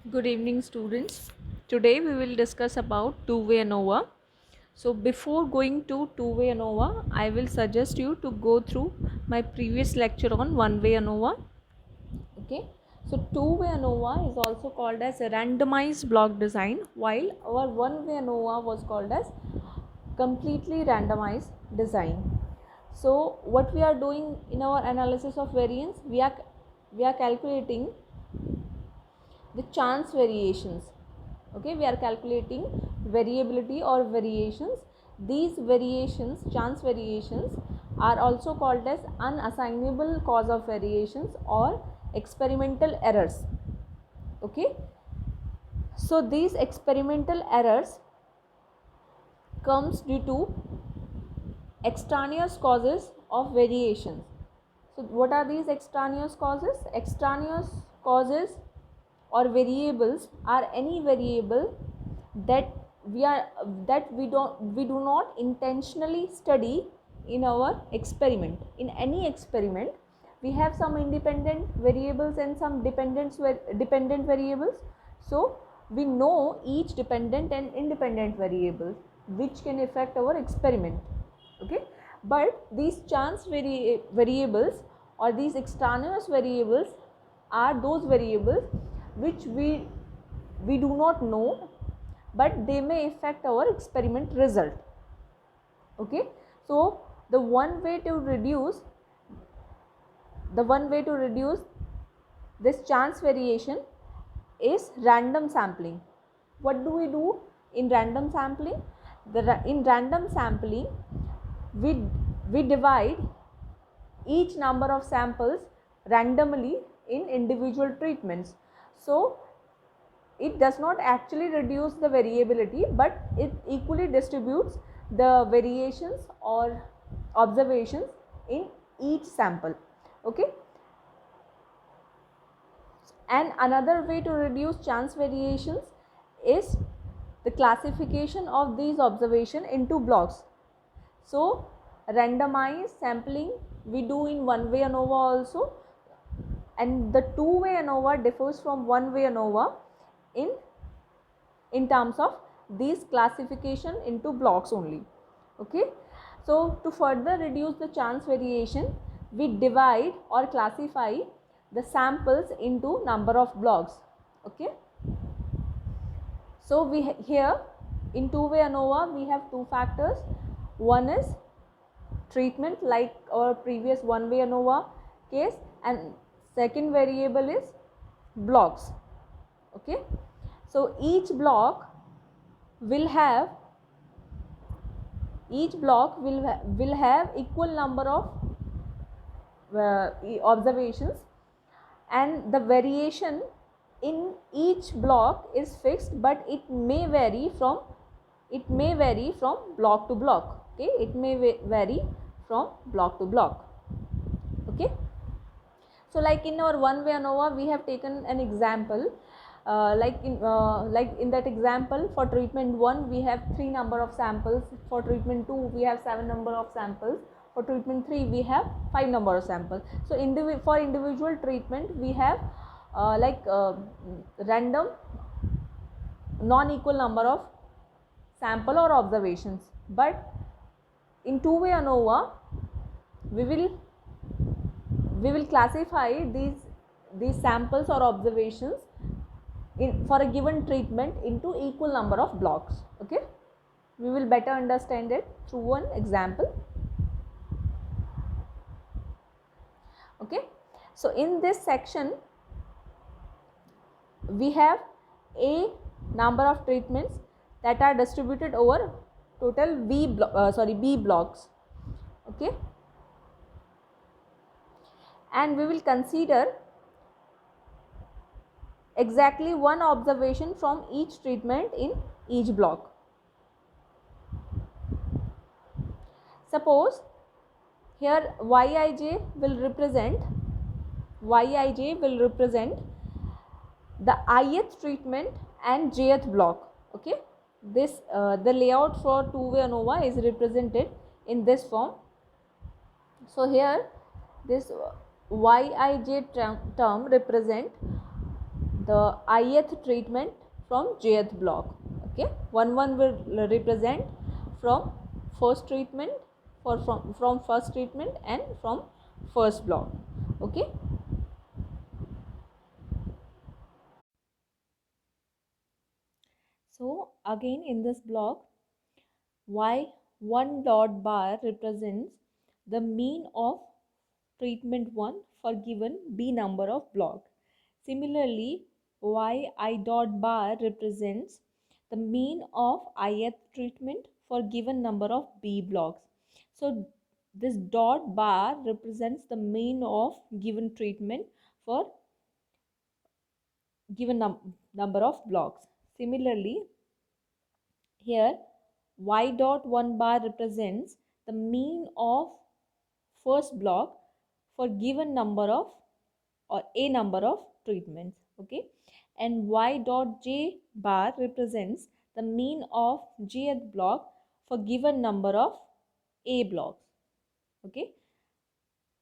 Good evening, students. Today we will discuss about two-way ANOVA. So before going to two-way ANOVA, I will suggest you to go through my previous lecture on one-way ANOVA. Okay. So two-way ANOVA is also called as a randomized block design, while our one-way ANOVA was called as completely randomized design. So what we are doing in our analysis of variance, we are calculating the chance variations. Okay, we are calculating variability or variations. These variations, chance variations, are also called as unassignable cause of variations or experimental errors. Okay, so these experimental errors comes due to extraneous causes of variations. So what are these extraneous causes? Extraneous causes or variables are any variable that we do not intentionally study in our experiment. In any experiment, we have some independent variables and some dependent variables. So we know each dependent and independent variable which can affect our experiment. Okay, but these chance variables or these extraneous variables are those variables which we do not know, but they may affect our experiment result. Okay, so the one way to reduce this chance variation is random sampling. What do we do in random sampling? In random sampling, we divide each number of samples randomly in individual treatments. So it does not actually reduce the variability, but it equally distributes the variations or observations in each sample. Okay, and another way to reduce chance variations is the classification of these observations into blocks. So randomized sampling we do in one way ANOVA also, and the two way ANOVA differs from one way ANOVA in terms of these classification into blocks only. Okay, so to further reduce the chance variation, we divide or classify the samples into number of blocks. Okay, so we here in two way ANOVA we have two factors. One is treatment, like our previous one way ANOVA case, and second variable is blocks. Okay, so will have each block will have equal number of observations, and the variation in each block is fixed, but it may vary from block to block. Okay, it may vary from block to block. Okay, so like in our one way ANOVA we have taken an example, like in that example, for treatment 1 we have 3 number of samples, for treatment 2 we have 7 number of samples, for treatment 3 we have 5 number of samples. So for individual treatment we have random non-equal number of sample or observations, but in two way ANOVA we will classify these samples or observations for a given treatment into equal number of blocks. Okay, we will better understand it through one example. Okay, so in this section we have a number of treatments that are distributed over total B blocks. Okay, and we will consider exactly one observation from each treatment in each block. Suppose here Yij will represent the ith treatment and jth block. Okay, this the layout for two way ANOVA is represented in this form. So here this Yij term represent the ith treatment from jth block. Okay, 1 will represent from first treatment, from first treatment and from first block. Okay, so again in this block, y 1 dot bar represents the mean of treatment 1 for given b number of block. Similarly, yi dot bar represents the mean of ith treatment for given number of b blocks. So this dot bar represents the mean of given treatment for given number of blocks. Similarly, here y dot 1 bar represents the mean of first block for given number of or a number of treatments. Okay, and y dot j bar represents the mean of jth block for given number of a blocks. Okay,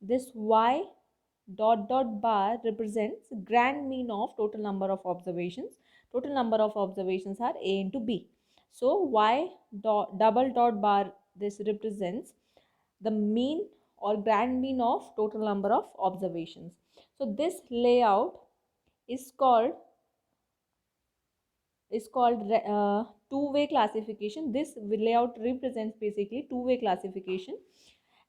this y dot dot bar represents grand mean of total number of observations. Total number of observations are a into b. So y dot double dot bar, this represents the mean or grand mean of total number of observations. So this layout is called two-way classification. This layout represents basically two-way classification,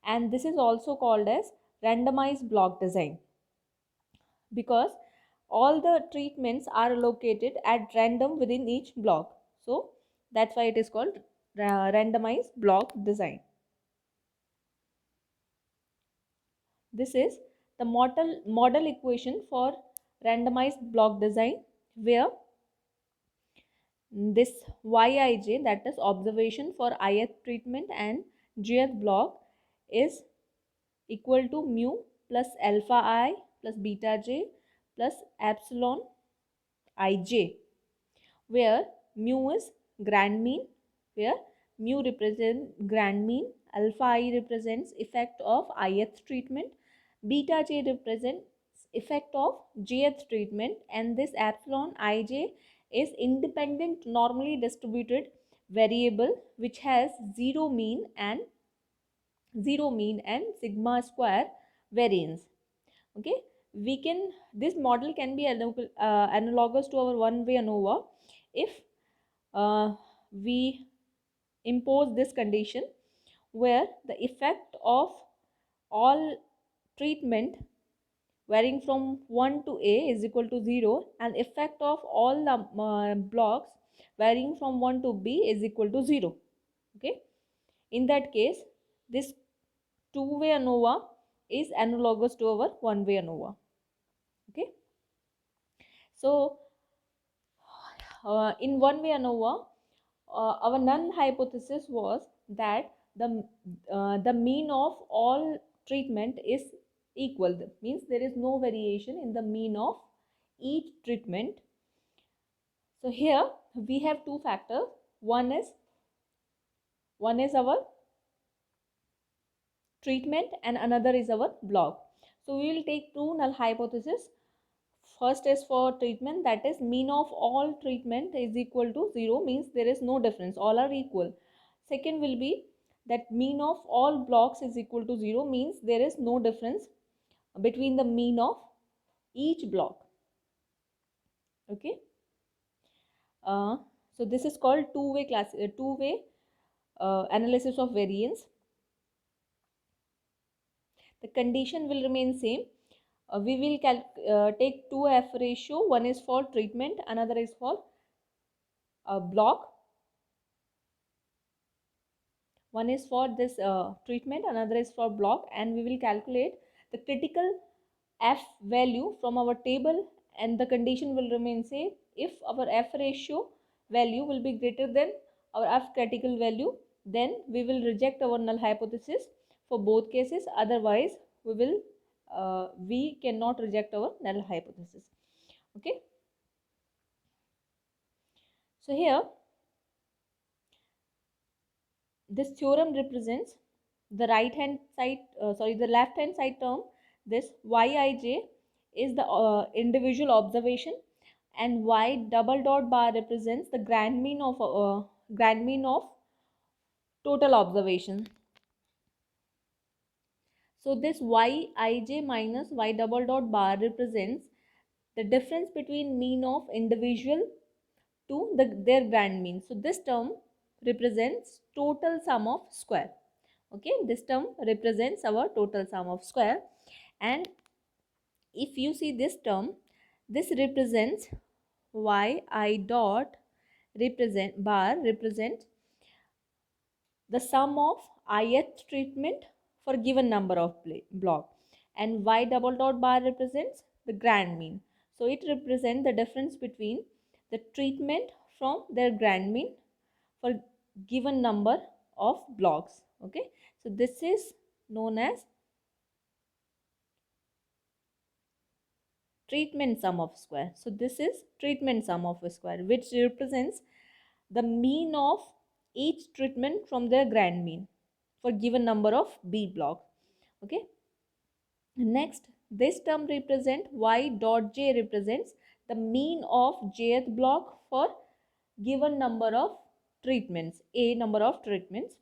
and this is also called as randomized block design, because all the treatments are located at random within each block. So that's why it is called randomized block design. This is the model equation for randomized block design, where this Yij, that is observation for ith treatment and jth block, is equal to mu plus alpha I plus beta j plus epsilon ij, where mu is grand mean, where mu represents grand mean, alpha I represents effect of ith treatment, beta j represents effect of jth treatment, and this epsilon ij is independent normally distributed variable which has zero mean and sigma square variance. Okay, we can, this model can be analogous to our one way ANOVA if we impose this condition where the effect of all treatment varying from 1 to a is equal to 0, and effect of all the blocks varying from 1 to b is equal to 0. Okay, in that case this two-way ANOVA is analogous to our one-way ANOVA. Okay, so in one-way ANOVA, our null hypothesis was that the mean of all treatment is equal. That means there is no variation in the mean of each treatment. So here we have two factors. One is our treatment and another is our block. So we will take two null hypotheses. First is for treatment, that is mean of all treatment is equal to 0, means there is no difference, all are equal. Second will be that mean of all blocks is equal to 0, means there is no difference between the mean of each block. Okay, so this is called two-way analysis of variance. The condition will remain same. We will take two F ratio. One is for treatment, another is for block. One is for this treatment, another is for block, and we will calculate the critical F value from our table, and the condition will remain same. If our F ratio value will be greater than our F critical value, then we will reject our null hypothesis for both cases. Otherwise, we cannot reject our null hypothesis. Okay. So here, this theorem represents the the left hand side term. This Yij is the individual observation, and y double dot bar represents the grand mean of total observation. So this yij minus y double dot bar represents the difference between mean of individual to their grand mean. So this term represents total sum of square. Okay, this term represents our total sum of square. And if you see this term, this represents yi dot represent the sum of ith treatment for given number of block, and y double dot bar represents the grand mean. So it represents the difference between the treatment from their grand mean for given number of blocks. Okay, so this is known as treatment sum of square. So this is treatment sum of a square, which represents the mean of each treatment from their grand mean for given number of B block. Okay. Next, this term represent y dot j represents the mean of jth block for given number of treatments, a number of treatments,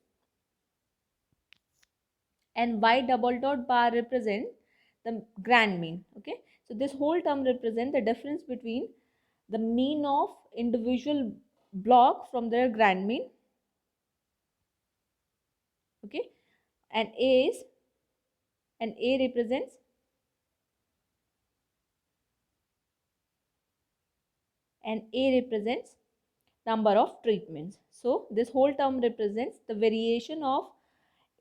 and y double dot bar represent the grand mean. Okay, so this whole term represent the difference between the mean of individual block from their grand mean. Okay, and a represents number of treatments. So this whole term represents the variation of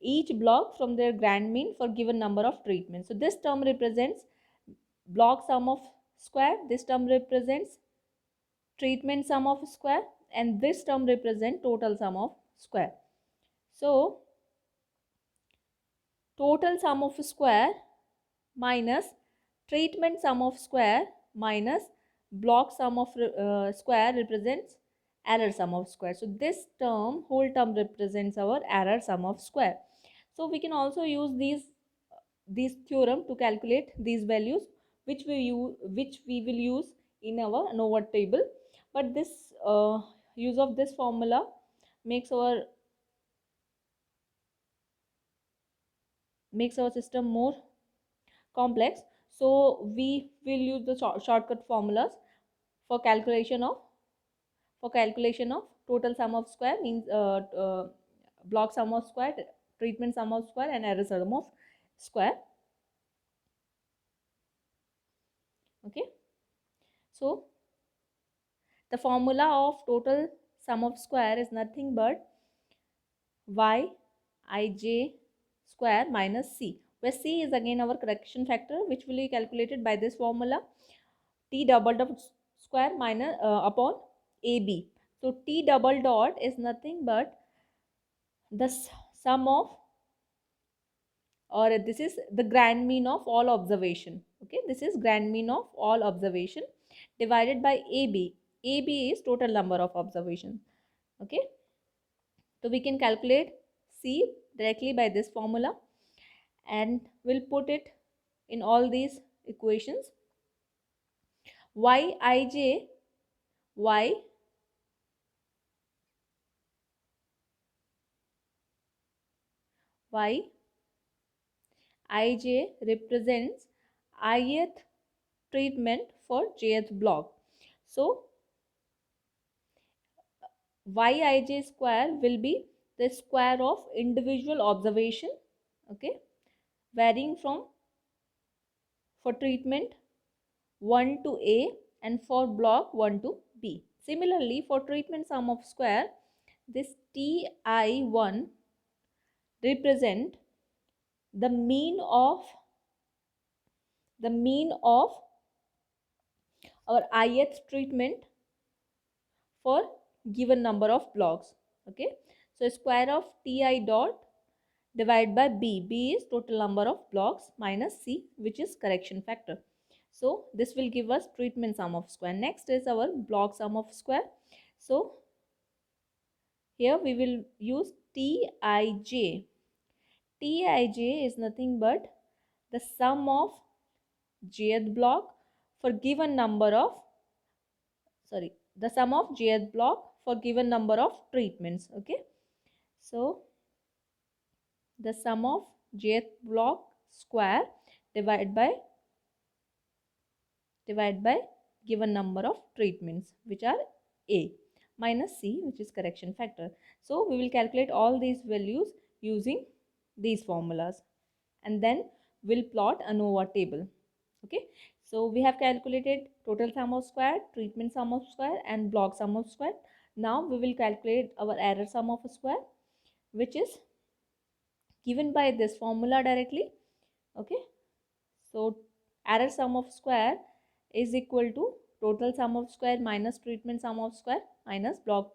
each block from their grand mean for given number of treatments. So this term represents block sum of square, this term represents treatment sum of square, and this term represents total sum of square. So total sum of square minus treatment sum of square minus block sum of square represents error sum of square. So this term, whole term represents our error sum of square. So we can also use these theorem to calculate these values, which we will use in our ANOVA table. But this use of this formula makes our system more complex. So we will use the shortcut formulas for calculation of total sum of square, means block sum of square, treatment sum of square, and error sum of square. Okay, so the formula of total sum of square is nothing but yij square minus c, where c is again our correction factor, which will be calculated by this formula, t double dot square minus upon ab. So t double dot is nothing but the sum of, or this is the grand mean of all observation. Okay, this is grand mean of all observation divided by ab. Ab is total number of observation. Okay, so we can calculate c directly by this formula, and we'll put it in all these equations. Yij, y ij represents ith treatment for jth block. So yij square will be the square of individual observation, okay, varying from for treatment 1 to A and for block 1 to B. Similarly, for treatment sum of square, this Ti1 represent the mean of our ith treatment for given number of blocks. Okay, so square of Ti dot divided by B. B is total number of blocks minus C, which is correction factor. So this will give us treatment sum of square. Next is our block sum of square. So here we will use Tij. Tij is nothing but the sum of jth block for given number of sorry, the sum of jth block for given number of treatments. Okay, so the sum of jth block square divided by given number of treatments, which are a, minus c, which is correction factor. So we will calculate all these values using these formulas, and then we'll plot ANOVA table. Okay, so we have calculated total sum of square, treatment sum of square, and block sum of square. Now we will calculate our error sum of square, which is given by this formula directly. Okay, so error sum of square is equal to total sum of square minus treatment sum of square minus block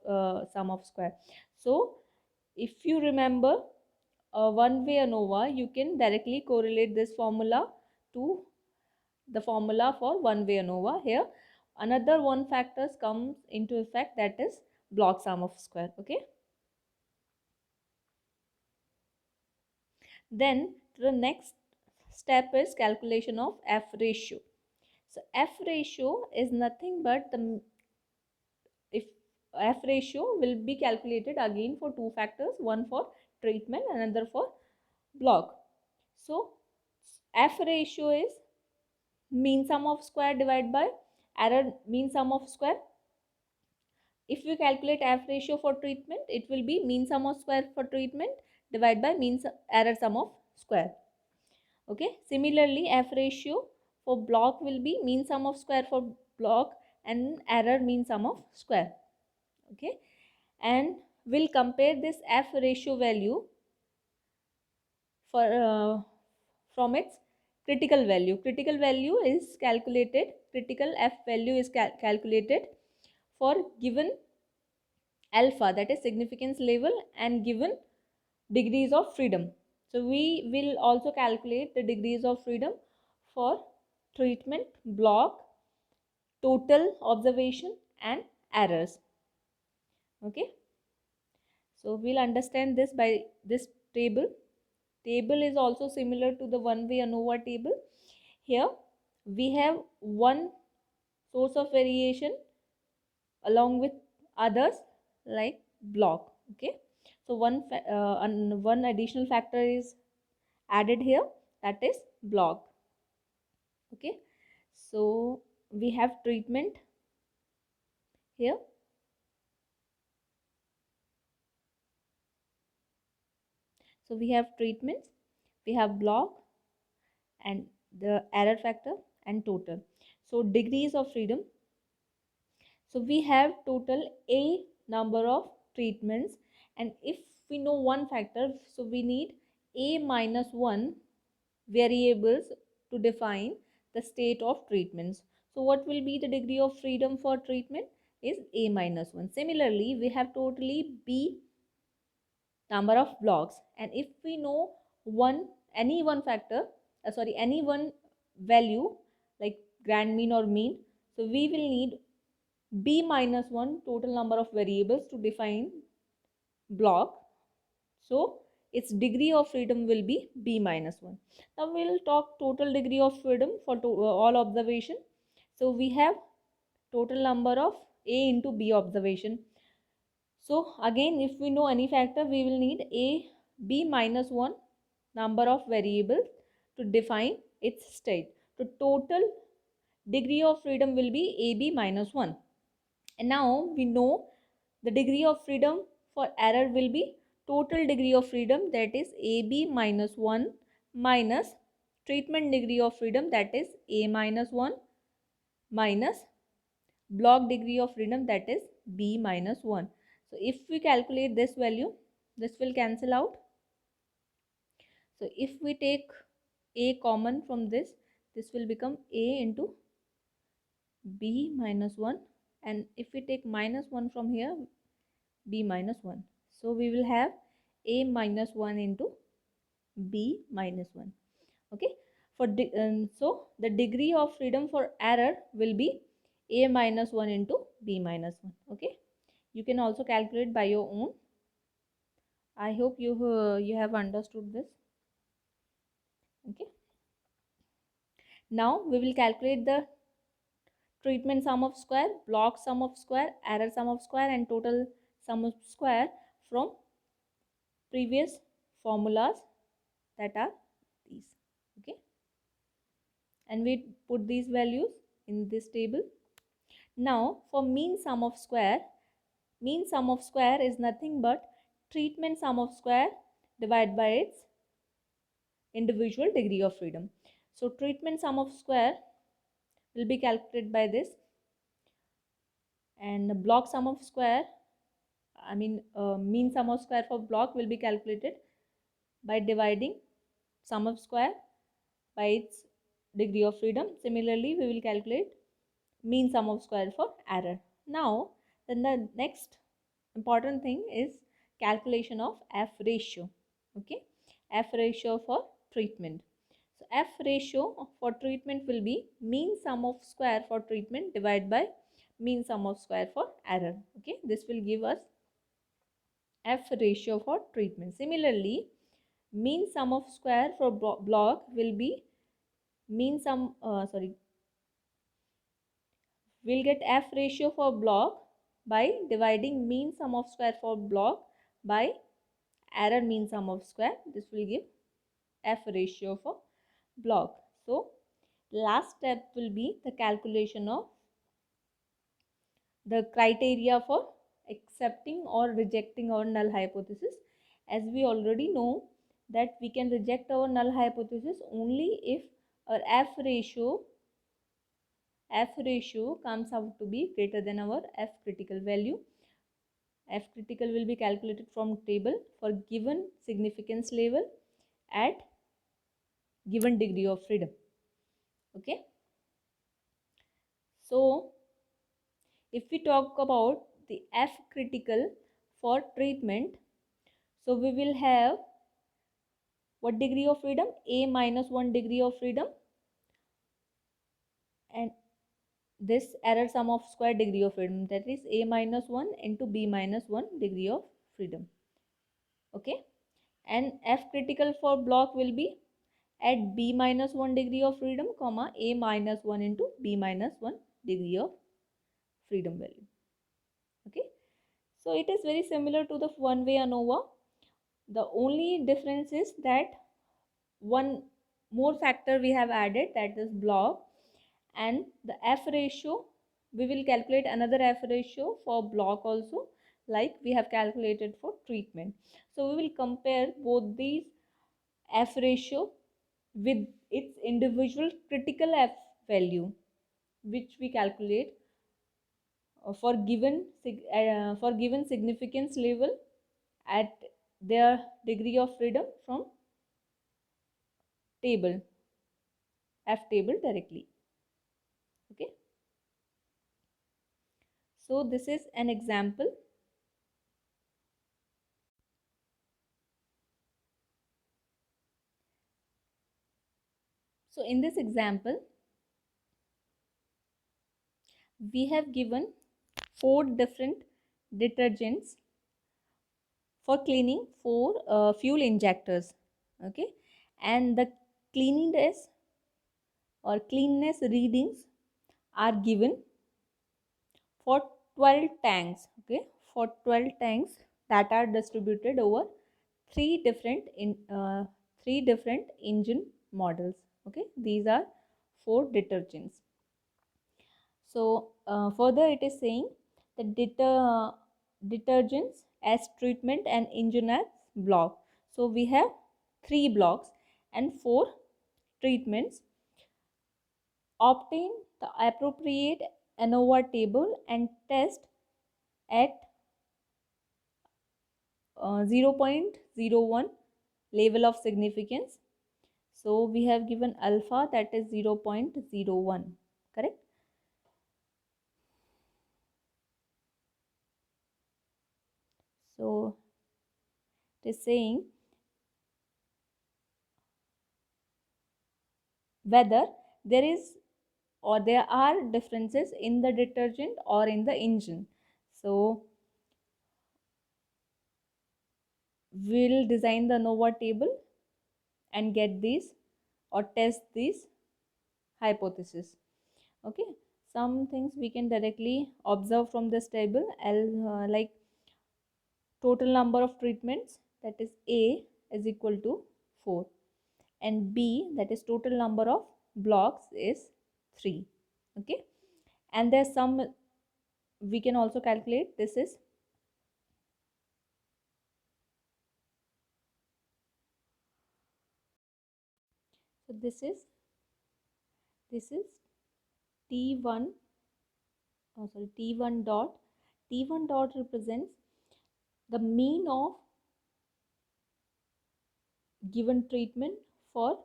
sum of square. So if you remember one-way ANOVA, you can directly correlate this formula to the formula for one-way ANOVA. Here another one factors comes into effect, that is block sum of square. Okay, then the next step is calculation of F ratio. So F ratio is nothing but the, if F ratio will be calculated again for two factors, one for treatment, another for block. So F ratio is mean sum of square divided by error mean sum of square. If we calculate F ratio for treatment, it will be mean sum of square for treatment divided by error sum of square. Okay, similarly F ratio for block will be mean sum of square for block and error mean sum of square. Okay, and we'll compare this F ratio value for from its critical value. Critical value is calculated, critical F value is calculated for given alpha, that is significance level, and given degrees of freedom. So we will also calculate the degrees of freedom for treatment, block, total observation, and errors. Okay, so we'll understand this by this table. Table is also similar to the one-way ANOVA table. Here we have one source of variation along with others like block. Okay, so one additional factor is added here, that is block. Okay, so we have treatment here, so we have treatments, we have block, and the error factor and total. So degrees of freedom, so we have total a number of treatments, and if we know one factor, so we need a minus 1 variables to define the state of treatments. So what will be the degree of freedom for treatment is a minus 1. Similarly, we have totally b number of blocks, and if we know any one factor, any one value like grand mean or mean, so we will need b minus 1 total number of variables to define block. So its degree of freedom will be b minus 1. Now we will talk total degree of freedom for all observation. So we have total number of a into b observation. So again, if we know any factor, we will need b minus 1 number of variables to define its state. So total degree of freedom will be ab minus 1. And now we know the degree of freedom for error will be total degree of freedom, that is ab minus 1 minus treatment degree of freedom, that is a minus 1 minus block degree of freedom, that is b minus 1. So if we calculate this value, this will cancel out. So if we take a common from this, this will become a into b minus 1, and if we take minus 1 from here, b minus 1. So we will have a minus 1 into b minus 1. Okay, so the degree of freedom for error will be a minus 1 into b minus 1. Okay, you can also calculate by your own. I hope you have understood this. Okay, now we will calculate the treatment sum of square, block sum of square, error sum of square, and total sum of square from previous formulas that are these. Okay, and we put these values in this table. Now for mean sum of square is nothing but treatment sum of square divided by its individual degree of freedom. So treatment sum of square will be calculated by this, and the block sum of square, mean sum of square for block will be calculated by dividing sum of square by its degree of freedom. Similarly, we will calculate mean sum of square for error. Now, then the next important thing is calculation of F ratio. Okay, F ratio for treatment. So F ratio for treatment will be mean sum of square for treatment divided by mean sum of square for error. Okay, this will give us F ratio for treatment. Similarly, mean sum of square for block will be mean sum we'll get F ratio for block by dividing mean sum of square for block by error mean sum of square. This will give F ratio for block. So last step will be the calculation of the criteria for accepting or rejecting our null hypothesis. As we already know that we can reject our null hypothesis only if our F ratio comes out to be greater than our F critical value. F critical will be calculated from table for given significance level at given degree of freedom. Okay. So if we talk about the F critical for treatment, so we will have what degree of freedom? A minus 1 degree of freedom, and this error sum of square degree of freedom, that is A minus 1 into B minus 1 degree of freedom. Okay, and F critical for block will be at B minus 1 degree of freedom comma A minus 1 into B minus 1 degree of freedom value. Okay, so it is very similar to the one way ANOVA. The only difference is that one more factor we have added, that is block, and the F ratio, we will calculate another F ratio for block also, like we have calculated for treatment. So we will compare both these F ratio with its individual critical F value, which we calculate for given significance level at their degree of freedom from table, F table directly. Okay, so this is an example. So in this example, we have given 4 different detergents for cleaning 4 fuel injectors. Okay, and the cleanliness or cleanness readings are given for 12 tanks. Okay, for 12 tanks that are distributed over three different engine models. Okay, these are 4 detergents. So further it is saying that detergents as treatment and engine as block. So we have 3 blocks and 4 treatments. Obtain the appropriate ANOVA table and test at 0.01 level of significance. So we have given alpha, that is 0.01, correct? So it is saying whether there is or there are differences in the detergent or in the engine. So we'll design the ANOVA table and get these or test these hypothesis. Okay, Some things we can directly observe from this table, like total number of treatments, that is A is equal to 4, and B, that is total number of blocks, is 3. Okay, and there's some we can also calculate. This is so this is T1, oh sorry, T1 dot. T1 dot represents the mean of given treatment for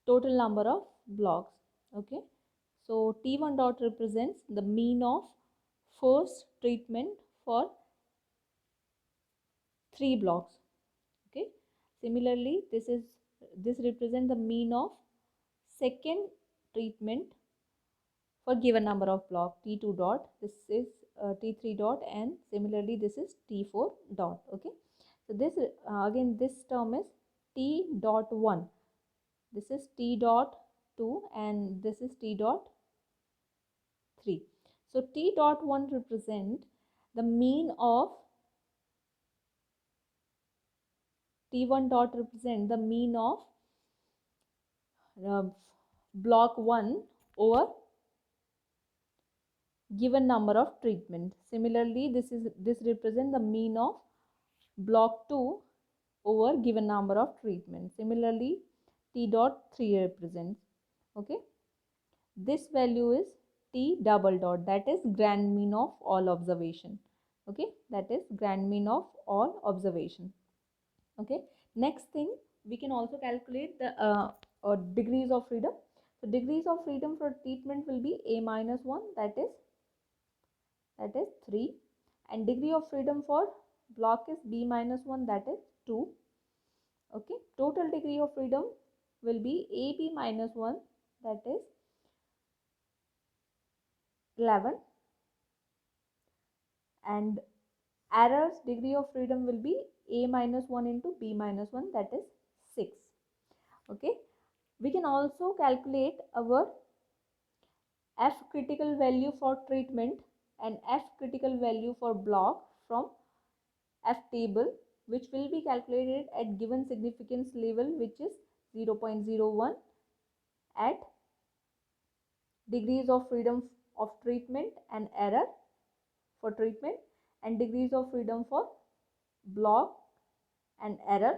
total number of blocks. Okay, so T1 dot represents the mean of first treatment for 3 blocks. Okay, similarly this represents the mean of second treatment for given number of block. T2 dot, this is T3 dot, and similarly this is T4 dot. Okay, so this again this term is T dot 1, this is T dot 2, and this is T dot 3. So T dot 1 represent the mean of T1 dot represent the mean of uh, block 1 over given number of treatment. Similarly, this represent the mean of block 2 over given number of treatment. Similarly, T dot 3 represents. Okay, this value is T double dot, that is grand mean of all observation. Okay, that is grand mean of all observation. Okay, next thing, we can also calculate the degrees of freedom. So degrees of freedom for treatment will be A minus 1, that is 3, and degree of freedom for block is B minus 1, that is 2. Okay, total degree of freedom will be AB minus 1, that is 11, and errors degree of freedom will be A minus 1 into B minus 1, that is 6. Okay, we can also calculate our F critical value for treatment and F critical value for block from F table, which will be calculated at given significance level, which is 0.01, at degrees of freedom of treatment and error for treatment, and degrees of freedom for block and error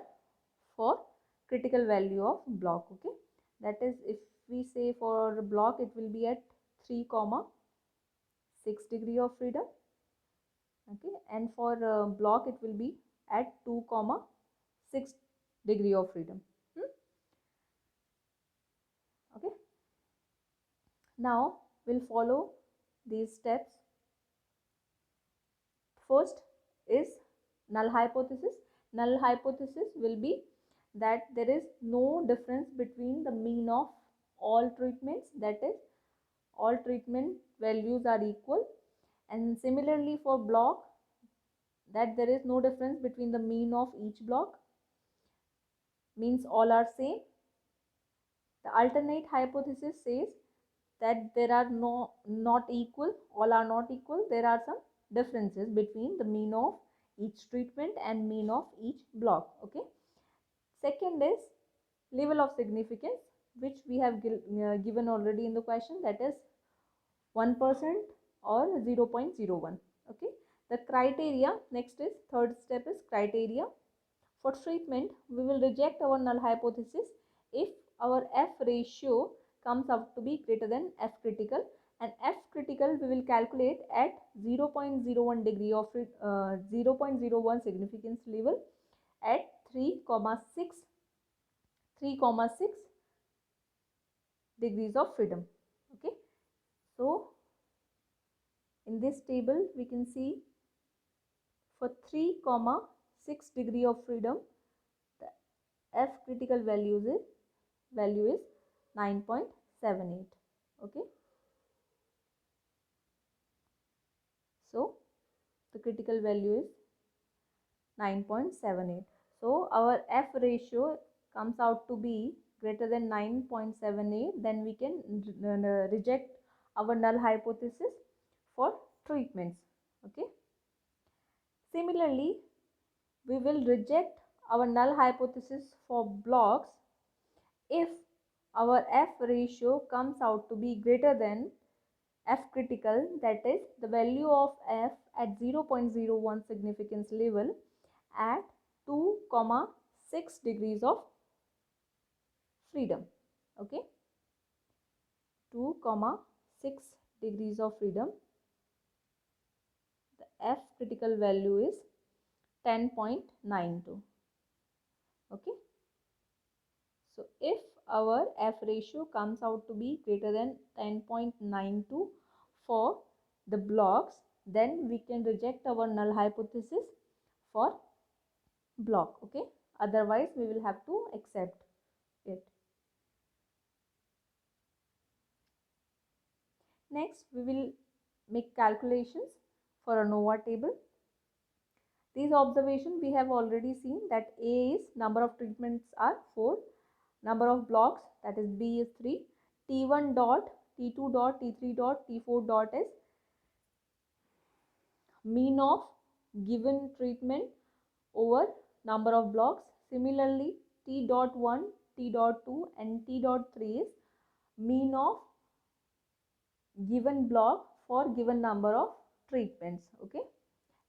for critical value of block. Okay, that is, if we say for block, it will be at 3 comma 6 degree of freedom. Okay, and for block it will be at 2 comma 6 degree of freedom. Okay, now we'll follow these steps. First is null hypothesis. Null hypothesis will be that there is no difference between the mean of all treatments, that is all treatment values are equal, and similarly for block, that there is no difference between the mean of each block, means all are same. The alternate hypothesis says that there are not equal, all are not equal, there are some differences between the mean of each treatment and mean of each block. Okay, second is level of significance, which we have given already in the question, that is 1% or 0.01. Okay, the criteria, next is third step is criteria. For treatment, we will reject our null hypothesis if our F ratio comes out to be greater than F critical, and F critical we will calculate at 0.01 degree of 0.01 significance level at 3,6 degrees of freedom. Okay, so in this table we can see for 3,6 degree of freedom, the F critical value is 9.78. Okay, so the critical value is 9.78. So our F ratio comes out to be greater than 9.78, then we can reject our null hypothesis for treatments. Okay. Similarly, we will reject our null hypothesis for blocks if our F ratio comes out to be greater than F critical, that is the value of F at 0.01 significance level at 2,6 degrees of freedom. Okay, 2,6 degrees of freedom. The F critical value is 10.92. Okay, so if our F ratio comes out to be greater than 10.92 for the blocks, then we can reject our null hypothesis for block. Okay, otherwise we will have to accept it. Next, we will make calculations for ANOVA table. These observations we have already seen that A is number of treatments are 4, number of blocks that is B is 3, T1 dot, T2 dot, T3 dot, T4 dot is mean of given treatment over number of blocks. Similarly, T dot 1, T dot 2 and T dot 3 is mean of given block for given number of treatments. Okay,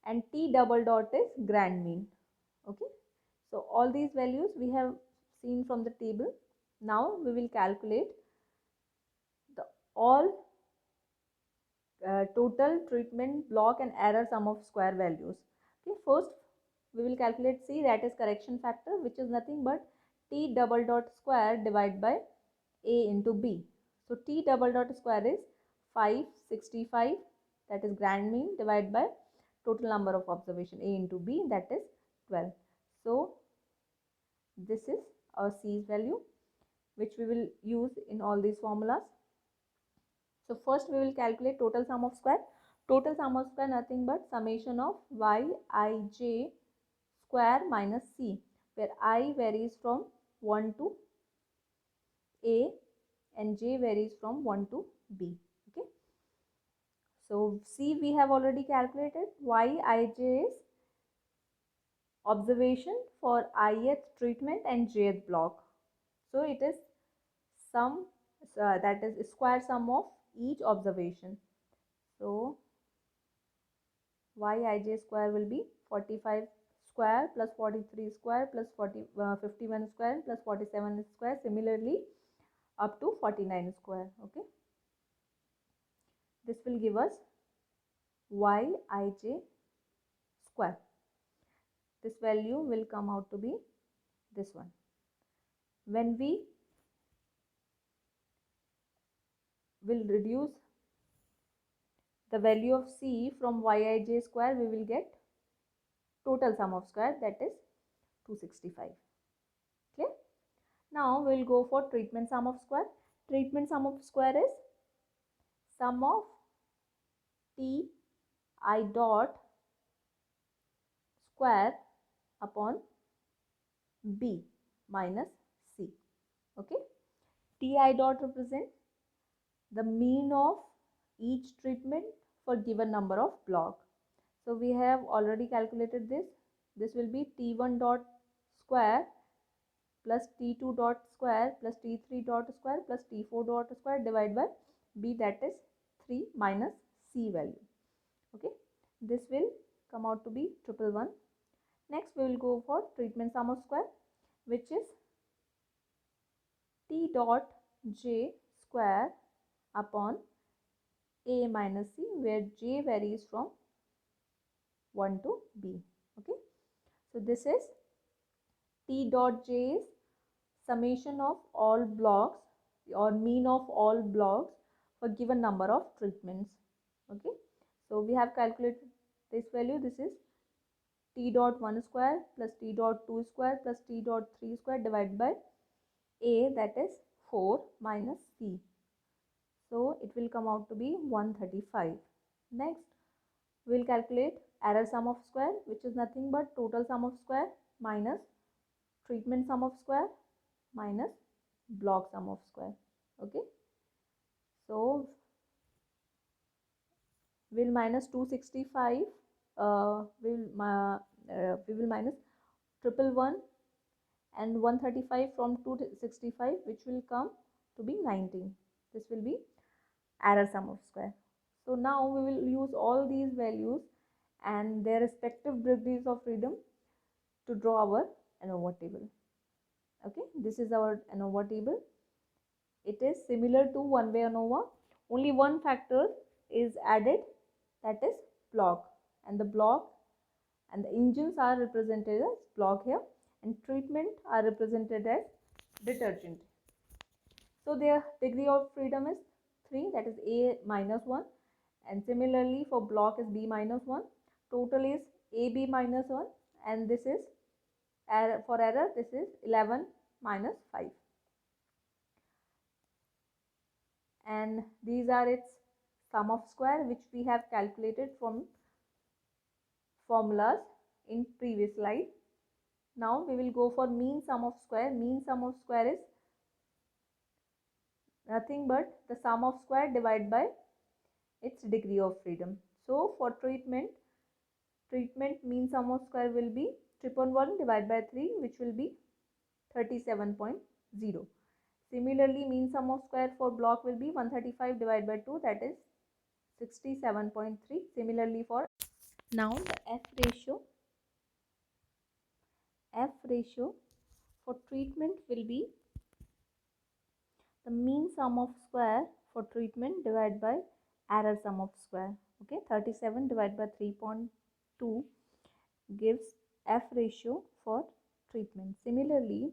and T double dot is grand mean. Okay, so all these values we have seen from the table. Now we will calculate the all total treatment block and error sum of square values. Okay, first we will calculate C, that is correction factor, which is nothing but T double dot square divided by A into B. So T double dot square is 565, that is grand mean, divided by total number of observation A into B, that is 12. So this is our C's value, which we will use in all these formulas. So first we will calculate total sum of square. Total sum of square nothing but summation of Yij square minus C, where I varies from 1 to A and J varies from 1 to B. Okay. So C we have already calculated. Yij is observation for ith treatment and jth block. So it is sum, that is square sum of each observation. So Yij square will be 45 square plus 43 square plus 51 square plus 47 square, similarly up to 49 square. Okay, this will give us Yij square. This value will come out to be this one. When we will reduce the value of C from Yij square, we will get total sum of square, that is 265. Clear? Now we will go for treatment sum of square. Treatment sum of square is sum of T I dot square upon B minus C. Okay, Ti dot represent the mean of each treatment for given number of block. So we have already calculated this. This will be T1 dot square plus T2 dot square plus T3 dot square plus T4 dot square divided by B, that is 3 minus C value. Okay, this will come out to be 111. Next we will go for treatment sum of square, which is T dot J square upon A minus C, where J varies from 1 to B. Okay, so this is T dot J is summation of all blocks or mean of all blocks for given number of treatments. Okay, so we have calculated this value. This is T dot 1 square plus T dot 2 square plus T dot 3 square divided by A, that is 4 minus C. So it will come out to be 135. Next we will calculate error sum of square, which is nothing but total sum of square minus treatment sum of square minus block sum of square. Okay, so we will minus 265, we will minus 111 and 135 from 265, which will come to be 19. This will be error sum of square. So now we will use all these values and their respective degrees of freedom to draw our ANOVA table. Okay, this is our ANOVA table. It is similar to one-way ANOVA. Only one factor is added, that is block, and the block and the engines are represented as block here, and treatment are represented as detergent. So their degree of freedom is 3, that is A minus 1, and similarly for block is B minus 1. Total is AB minus 1, and this is error, for error this is 11 minus 5. And these are its sum of square, which we have calculated from formulas in previous slide. Now we will go for mean sum of square. Mean sum of square is nothing but the sum of square divided by its degree of freedom. So for treatment mean sum of square will be 111 divided by 3, which will be 37.0. Similarly, mean sum of square for block will be 135 divided by 2, that is 67.3. Similarly for now the F ratio for treatment will be the mean sum of square for treatment divided by error sum of square. Okay, 37 divided by 3.2 gives F ratio for treatment. Similarly,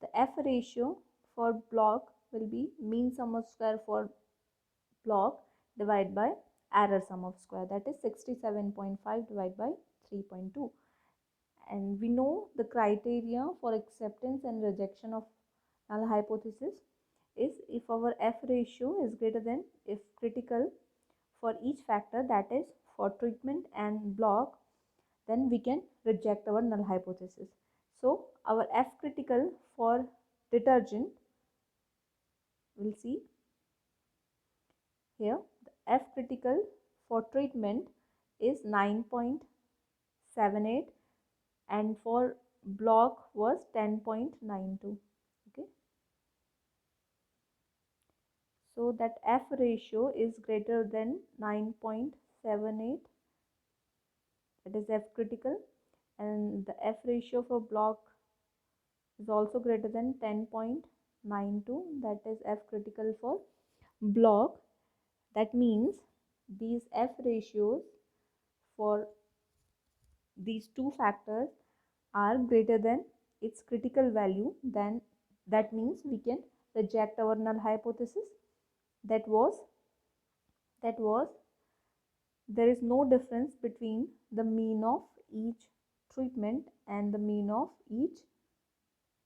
the F ratio for block will be mean sum of square for block divided by error sum of square, that is 67.5 divided by 3.2. And we know the criteria for acceptance and rejection of null hypothesis is if our F ratio is greater than, if critical for each factor, that is for treatment and block, then we can reject our null hypothesis. So our F critical for detergent, we'll see here, the F critical for treatment is 9.78 and for block was 10.92. Okay, so that F ratio is greater than 9.78, that is F critical, and the F ratio for block is also greater than 10.92, that is F critical for block. That means these F ratios for these two factors are greater than its critical value, then that means we can reject our null hypothesis. That was there is no difference between the mean of each treatment and the mean of each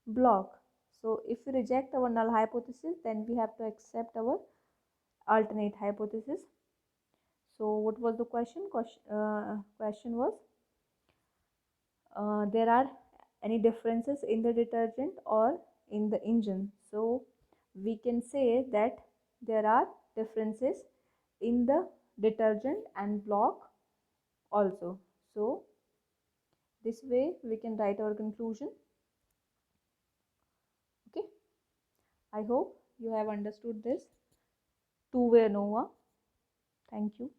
block. So if we reject our null hypothesis, then we have to accept our alternate hypothesis. So what was the question? Question was, there are any differences in the detergent or in the engine? So we can say that there are differences in the detergent and block also. So this way we can write our conclusion. Okay, I hope you have understood this two-way ANOVA. Thank you.